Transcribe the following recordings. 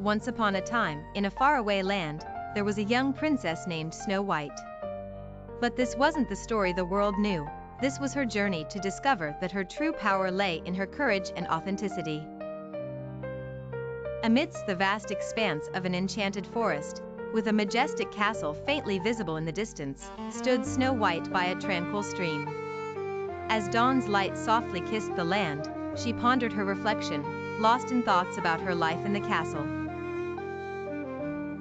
Once upon a time, in a faraway land, there was a young princess named Snow White. But this wasn't the story the world knew. This was her journey to discover that her true power lay in her courage and authenticity. Amidst the vast expanse of an enchanted forest, with a majestic castle faintly visible in the distance, stood Snow White by a tranquil stream. As dawn's light softly kissed the land, she pondered her reflection, lost in thoughts about her life in the castle.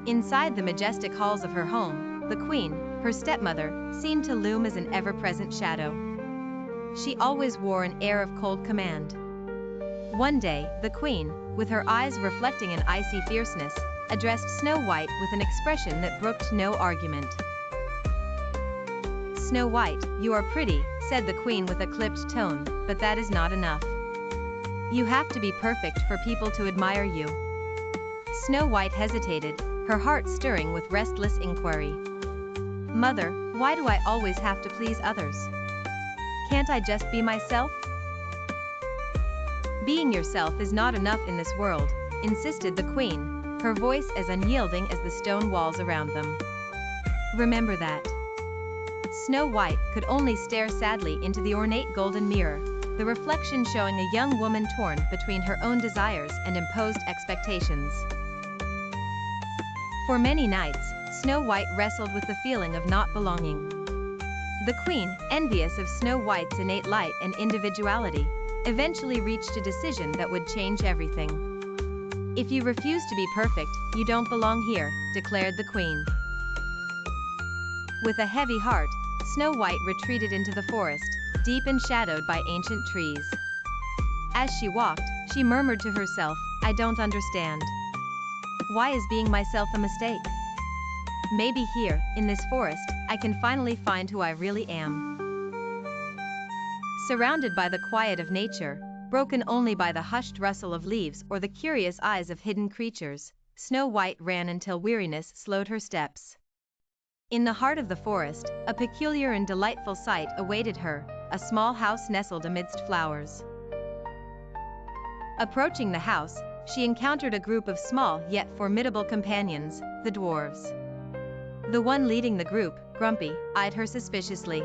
Inside the majestic halls of her home, the queen, her stepmother, seemed to loom as an ever-present shadow. She always wore an air of cold command. One day, the queen, with her eyes reflecting an icy fierceness, addressed Snow White with an expression that brooked no argument. "Snow White, you are pretty," said the queen with a clipped tone, "but that is not enough. You have to be perfect for people to admire you." Snow White hesitated, her heart stirring with restless inquiry. "Mother, why do I always have to please others? Can't I just be myself?" "Being yourself is not enough in this world," insisted the queen, her voice as unyielding as the stone walls around them. "Remember that." Snow White could only stare sadly into the ornate golden mirror, the reflection showing a young woman torn between her own desires and imposed expectations. For many nights, Snow White wrestled with the feeling of not belonging. The queen, envious of Snow White's innate light and individuality, eventually reached a decision that would change everything. "If you refuse to be perfect, you don't belong here," declared the queen. With a heavy heart, Snow White retreated into the forest, deep and shadowed by ancient trees. As she walked, she murmured to herself, "I don't understand. Why is being myself a mistake? Maybe here, in this forest, I can finally find who I really am." Surrounded by the quiet of nature, broken only by the hushed rustle of leaves or the curious eyes of hidden creatures, Snow White ran until weariness slowed her steps. In the heart of the forest, a peculiar and delightful sight awaited her, a small house nestled amidst flowers. Approaching the house, she encountered a group of small yet formidable companions, the dwarves. The one leading the group, Grumpy, eyed her suspiciously.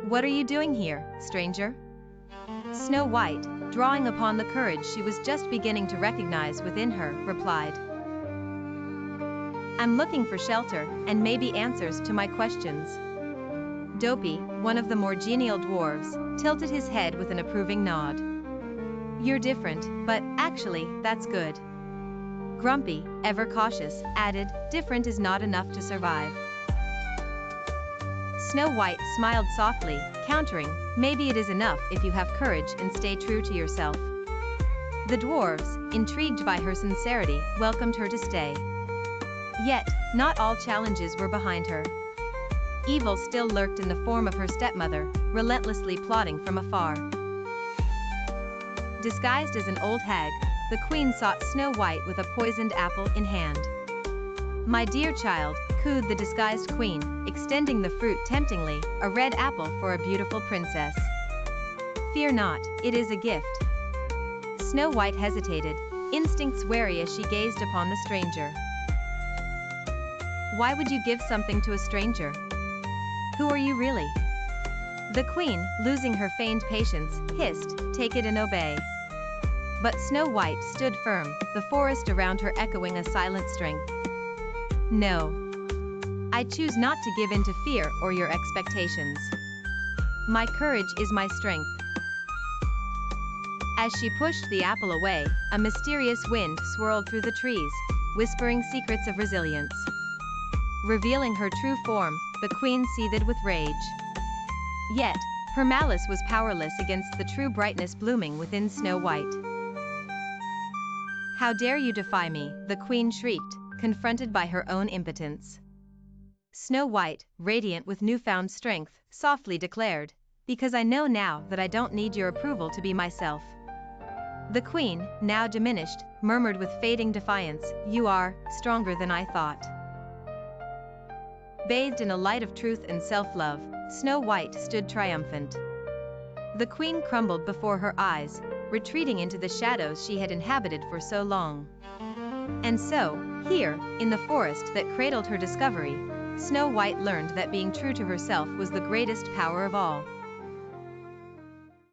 "What are you doing here, stranger?" Snow White, drawing upon the courage she was just beginning to recognize within her, replied, "I'm looking for shelter, and maybe answers to my questions." Dopey, one of the more genial dwarves, tilted his head with an approving nod. "You're different, but, actually, that's good." Grumpy, ever cautious, added, "Different is not enough to survive." Snow White smiled softly, countering, "Maybe it is enough if you have courage and stay true to yourself." The dwarves, intrigued by her sincerity, welcomed her to stay. Yet, not all challenges were behind her. Evil still lurked in the form of her stepmother, relentlessly plotting from afar. Disguised as an old hag, the queen sought Snow White with a poisoned apple in hand. "My dear child," cooed the disguised queen, extending the fruit temptingly, "a red apple for a beautiful princess. Fear not, it is a gift." Snow White hesitated, instincts wary as she gazed upon the stranger. "Why would you give something to a stranger? Who are you really?" The queen, losing her feigned patience, hissed, "Take it and obey." But Snow White stood firm, the forest around her echoing a silent strength. "No. I choose not to give in to fear or your expectations. My courage is my strength." As she pushed the apple away, a mysterious wind swirled through the trees, whispering secrets of resilience. Revealing her true form, the queen seethed with rage. Yet, her malice was powerless against the true brightness blooming within Snow White. "How dare you defy me?" the queen shrieked, confronted by her own impotence. Snow White, radiant with newfound strength, softly declared, "Because I know now that I don't need your approval to be myself." The queen, now diminished, murmured with fading defiance, "You are stronger than I thought." Bathed in a light of truth and self-love, Snow White stood triumphant. The queen crumbled before her eyes, retreating into the shadows she had inhabited for so long. And so, here, in the forest that cradled her discovery, Snow White learned that being true to herself was the greatest power of all.